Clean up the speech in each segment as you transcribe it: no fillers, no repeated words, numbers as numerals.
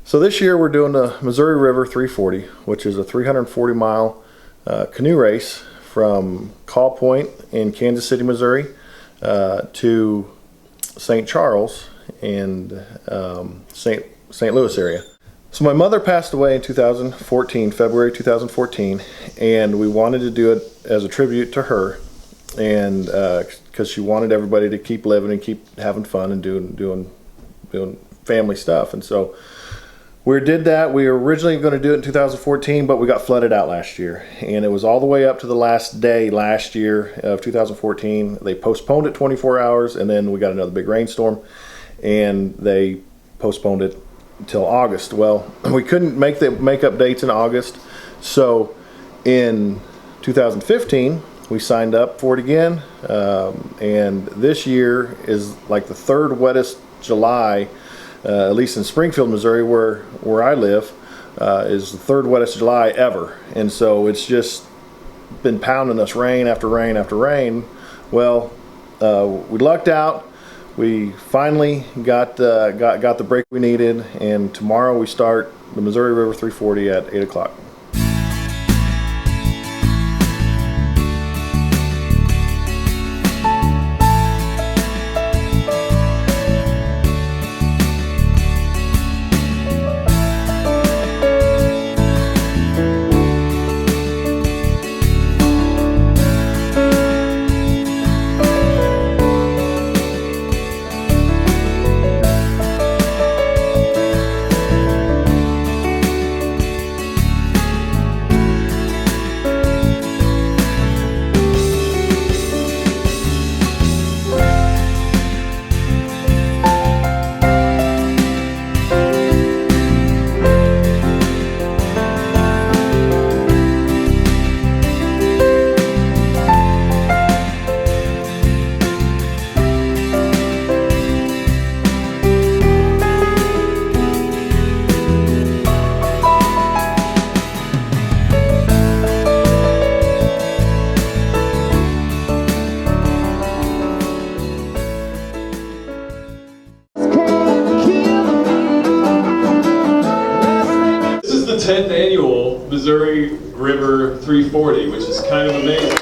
So this year we're doing the Missouri River 340, which is a 340-mile canoe race from KAW Point in Kansas City, Missouri to St. Charles and St. Louis area. So my mother passed away in 2014, February 2014, and we wanted to do it as a tribute to her, and because she wanted everybody to keep living and keep having fun and doing family stuff. And so we did that. We were originally going to do it in 2014, but we got flooded out last year, and it was all the way up to the last day last year of 2014. They postponed it 24 hours, and then we got another big rainstorm, and they postponed it until August. Well, we couldn't make the makeup dates in August, so in 2015 we signed up for it again, and this year is like the third wettest July, at least in Springfield, Missouri, where I live, is the third wettest July ever. And so it's just been pounding us rain after rain after rain. Well, we lucked out. We finally got the break we needed, and tomorrow we start the Missouri River 340 at 8 o'clock. This is the 10th annual Missouri River 340, which is kind of amazing.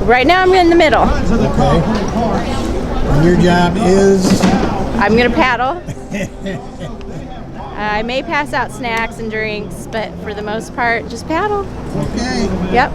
Right now I'm in the middle. Okay. And your job is? I'm gonna paddle. I may pass out snacks and drinks, but for the most part, just paddle. Okay. Yep.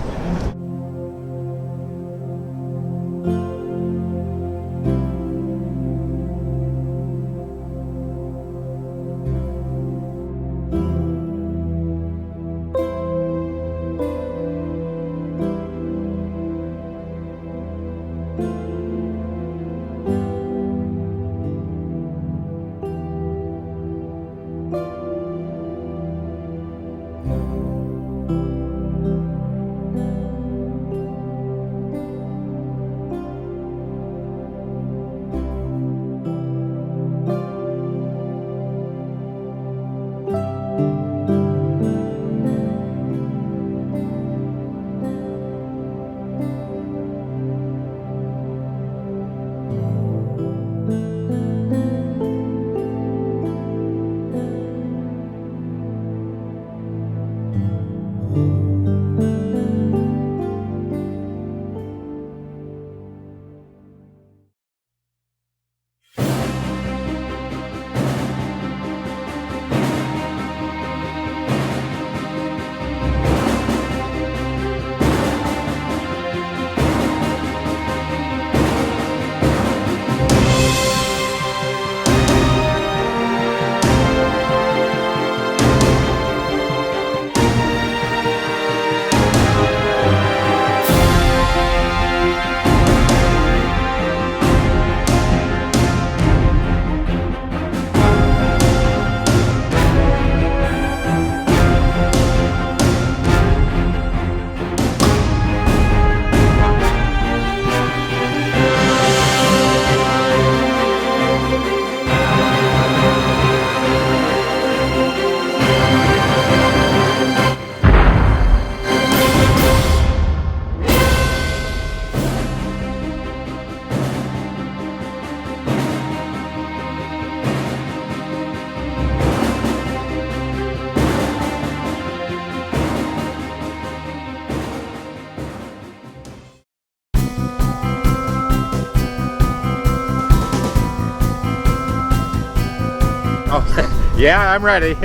Oh, yeah, I'm ready.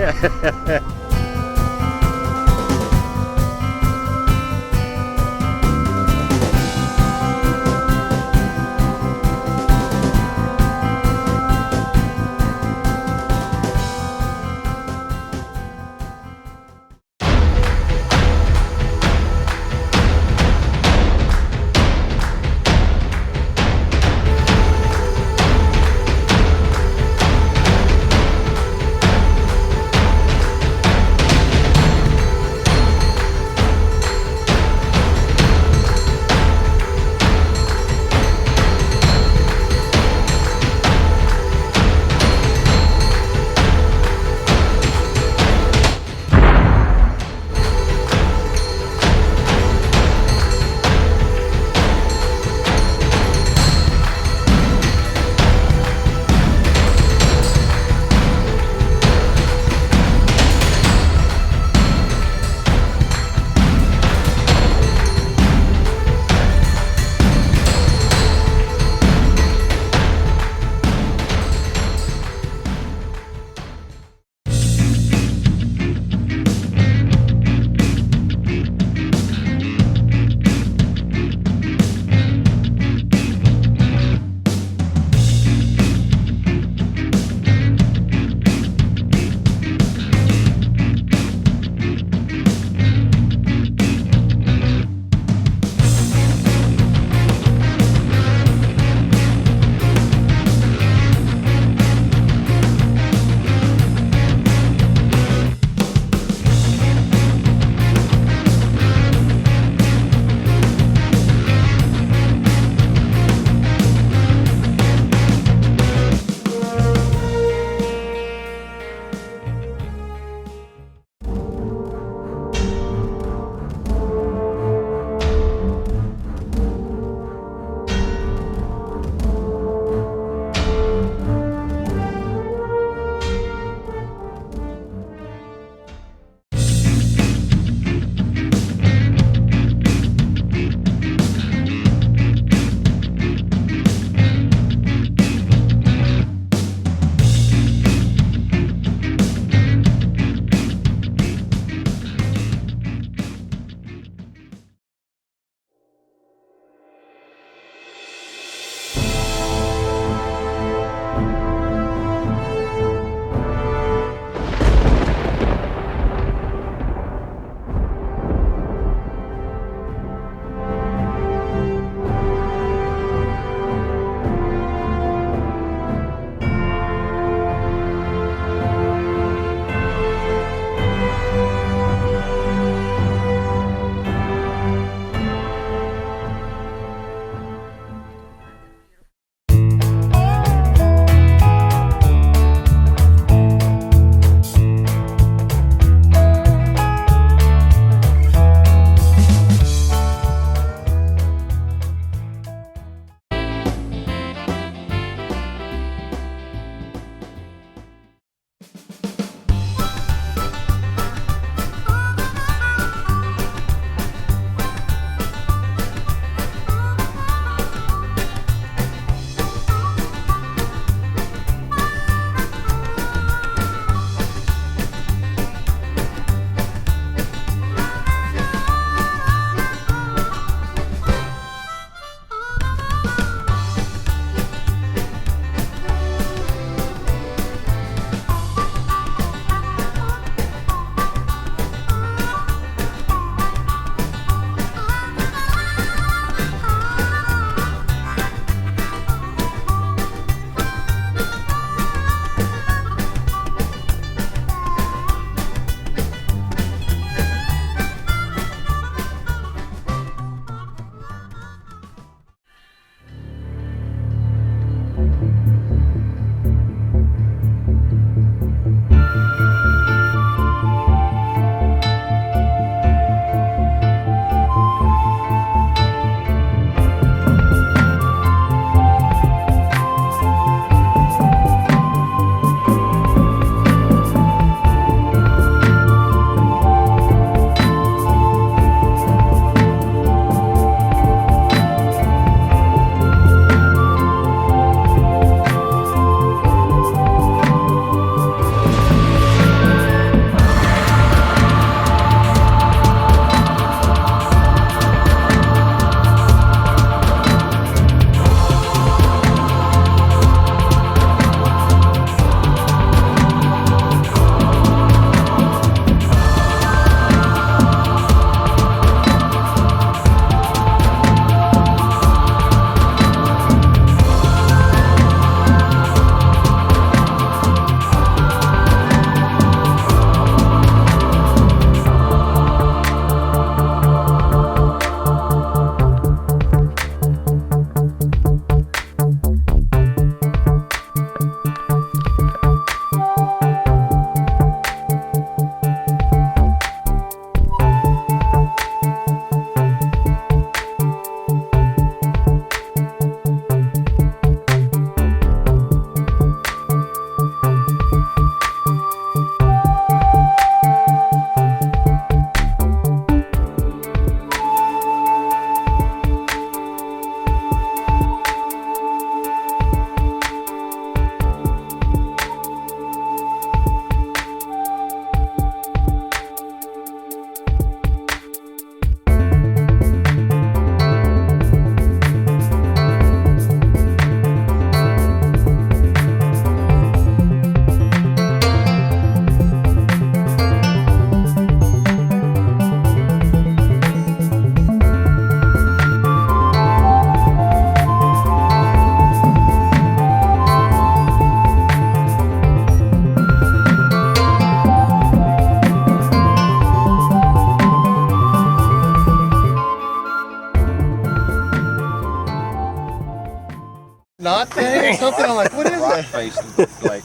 knot thing or something. I'm like, what is Rock that? face, like.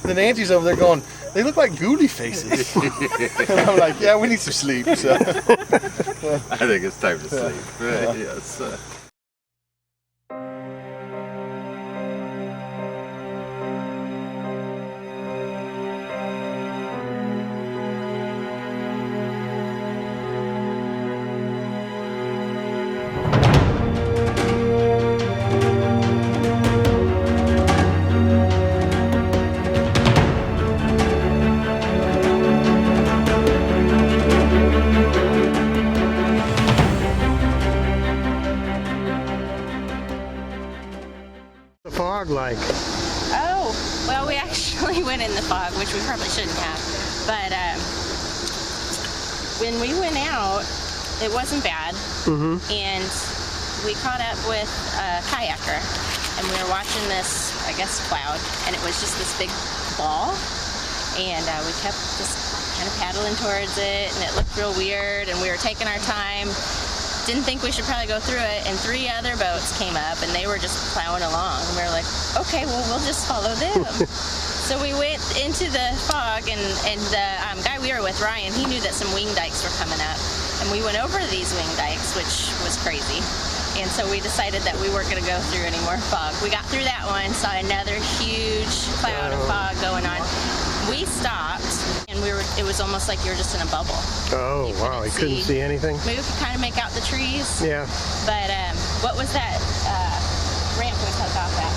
Then Angie's over there going, they look like ghoulie faces. And I'm like, yeah, we need some sleep. So. I think it's time to sleep. Right? Yes. The fog like? Oh, well, we actually went in the fog, which we probably shouldn't have. But when we went out, it wasn't bad. And we caught up with a kayaker, and we were watching this, I guess, cloud, and it was just this big ball. And we kept just kind of paddling towards it, and it looked real weird, and we were taking our time. Didn't think we should probably go through it, and 3 other boats came up, and they were just plowing along. And we were like, okay, well, we'll just follow them. So we went into the fog, and the guy we were with, Ryan, he knew that some wing dikes were coming up. And we went over these wing dikes, which was crazy. And so we decided that we weren't going to go through any more fog. We got through that one, saw another huge cloud of fog going on. We stopped, and it was almost like you were just in a bubble. Oh, wow, you couldn't see anything? We could kind of make out the trees. Yeah. But what was that ramp we took off at?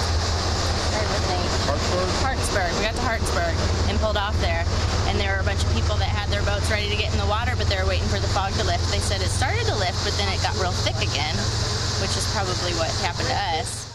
Hartsburg. We got to Hartsburg and pulled off there. And there were a bunch of people that had their boats ready to get in the water, but they were waiting for the fog to lift. They said it started to lift, but then it got real thick again, which is probably what happened to us.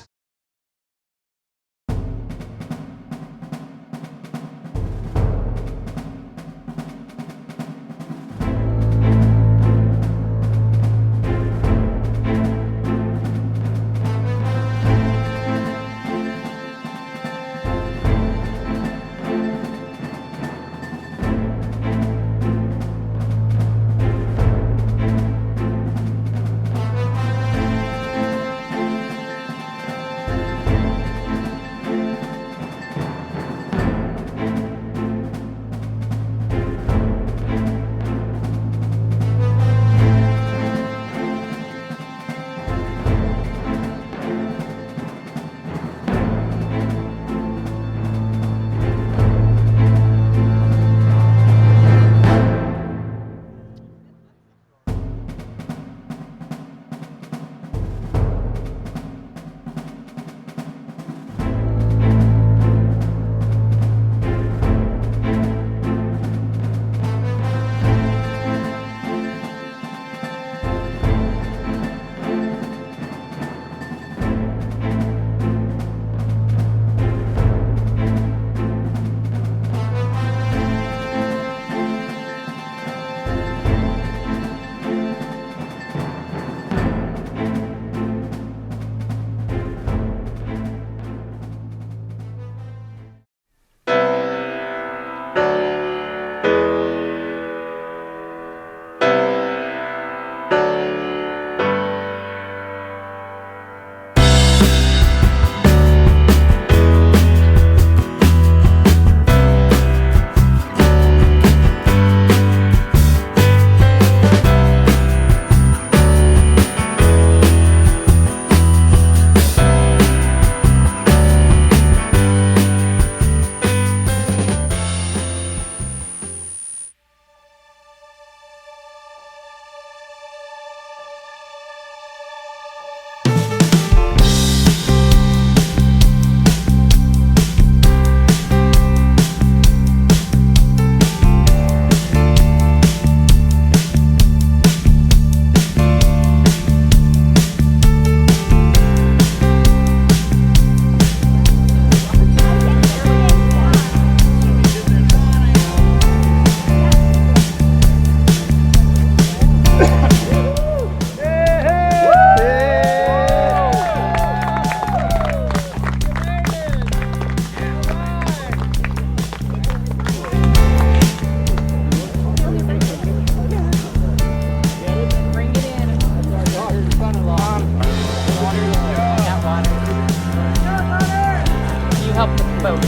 help with the boat.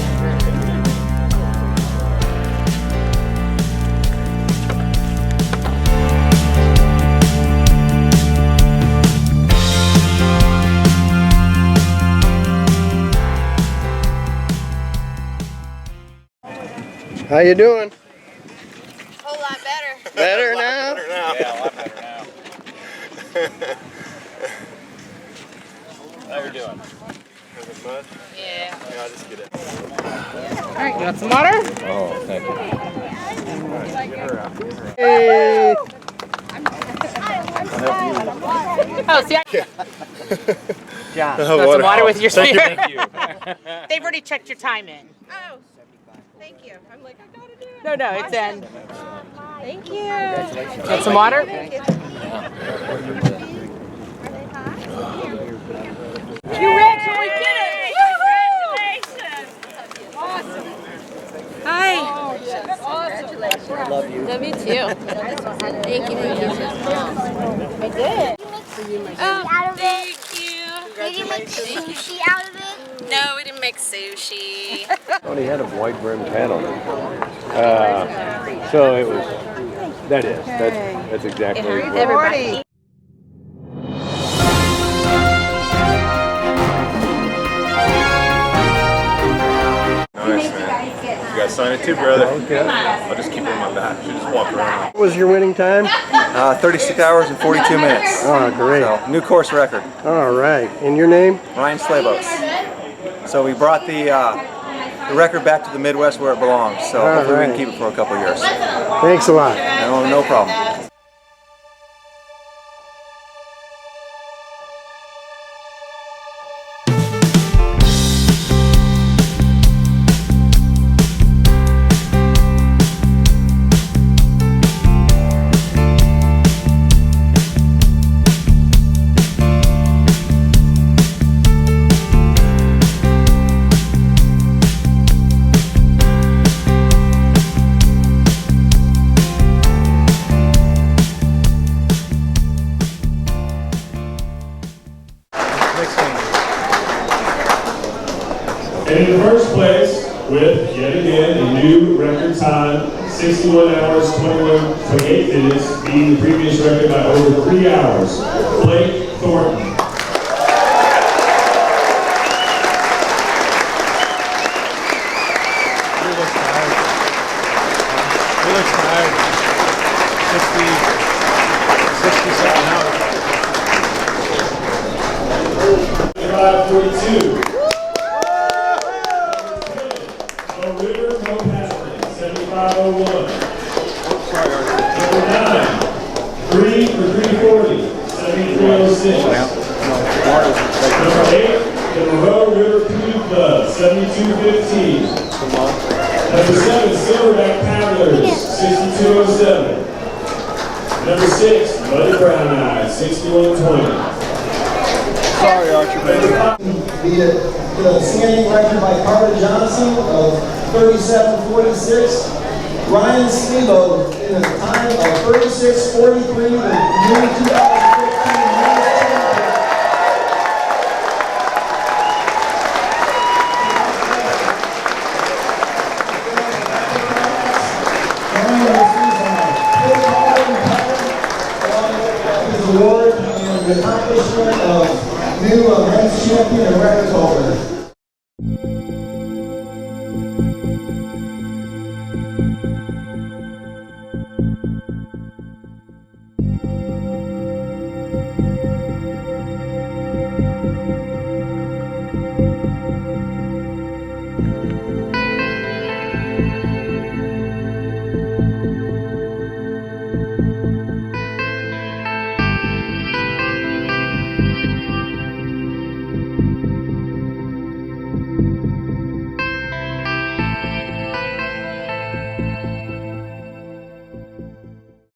How you doing? Whole lot better. Better now? Yeah, a lot better now. How you doing? Mud? Yeah. Yeah, I'll just get it. Alright, you want some water? Oh, thank you. Hey! Oh, see, John, Oh, want some water with your Thank you, spear? thank you. They've already checked your time in. Oh, thank you. I'm like, I gotta do it. No, it's in. Thank you. Want some water? Congratulations! We did it! Congratulations! Awesome. Hi. Congratulations. I love you. Love you too. Thank you. I did. Thank you. Did you make sushi out of it? No, we didn't make sushi. Only had a wide brimmed hat on it. So it was, that's exactly what. Everybody. Nice, man. You guys sign it too, brother. Okay. I'll just keep it on my back. You just walk around. What was your winning time? 36 hours and 42 minutes. Oh, great. So, new course record. All right. And your name? Ryan Slavos. So we brought the record back to the Midwest where it belongs. So All hopefully we right. can keep it for a couple years. Thanks a lot. No problem. And in the first place, with yet again a new record time, 61 hours, 28 minutes, beating the previous record by over 3 hours, Blake Thornton. He looks tired. 67 hours. 5:42. River No Paddling, 75:01. Number 9, 3 for 340, 73:06. Number 8, the Monroe River Canoe Club, 72:15. Number 7, Silverback Paddlers, 62:07. Number 6, Muddy Brown Eyes, 61:20. Sorry, Archer, baby. The standing record by Carter Johnson of 37:46. Ryan Stebo in a time of 36:43, the new 2006 award and the accomplishment of new men's champion and record holder.